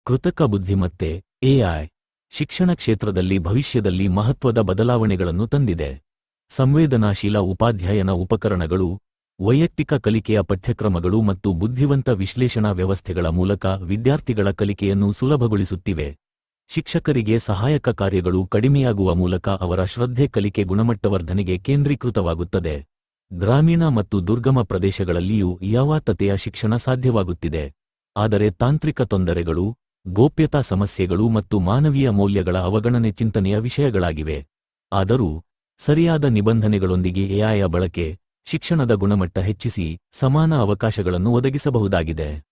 ಕೃತಕ ಬುದ್ಧಿಮತ್ತೆ ಎಐ ಶಿಕ್ಷಣ ಕ್ಷೇತ್ರದಲ್ಲಿ ಭವಿಷ್ಯದಲ್ಲಿ ಮಹತ್ವದ ಬದಲಾವಣೆಗಳನ್ನು ತಂದಿದೆ. ಸಂವೇದನಾಶೀಲ ಉಪಾಧ್ಯಾಯನ ಉಪಕರಣಗಳು, ವೈಯಕ್ತಿಕ ಕಲಿಕೆಯ ಪಠ್ಯಕ್ರಮಗಳು ಮತ್ತು ಬುದ್ಧಿವಂತ ವಿಶ್ಲೇಷಣಾ ವ್ಯವಸ್ಥೆಗಳ ಮೂಲಕ ವಿದ್ಯಾರ್ಥಿಗಳ ಕಲಿಕೆಯನ್ನು ಸುಲಭಗೊಳಿಸುತ್ತಿವೆ. ಶಿಕ್ಷಕರಿಗೆ ಸಹಾಯಕ ಕಾರ್ಯಗಳು ಕಡಿಮೆಯಾಗುವ ಮೂಲಕ ಅವರ ಶ್ರದ್ಧೆ ಕಲಿಕೆ ಗುಣಮಟ್ಟವರ್ಧನೆಗೆ ಕೇಂದ್ರೀಕೃತವಾಗುತ್ತದೆ. ಗ್ರಾಮೀಣ ಮತ್ತು ದುರ್ಗಮ ಪ್ರದೇಶಗಳಲ್ಲಿಯೂ ಯಥಾವತ್ತತೆಯ ಶಿಕ್ಷಣ ಸಾಧ್ಯವಾಗುತ್ತಿದೆ. ಆದರೆ ತಾಂತ್ರಿಕ ತೊಂದರೆಗಳು, ಗೋಪ್ಯತಾ ಸಮಸ್ಯೆಗಳು ಮತ್ತು ಮಾನವೀಯ ಮೌಲ್ಯಗಳ ಅವಗಣನೆ ಚಿಂತನೆಯ ವಿಷಯಗಳಾಗಿವೆ. ಆದರೂ ಸರಿಯಾದ ನಿಬಂಧನೆಗಳೊಂದಿಗೆ ಎಐಯ ಬಳಕೆ ಶಿಕ್ಷಣದ ಗುಣಮಟ್ಟ ಹೆಚ್ಚಿಸಿ ಸಮಾನ ಅವಕಾಶಗಳನ್ನು ಒದಗಿಸಬಹುದಾಗಿದೆ.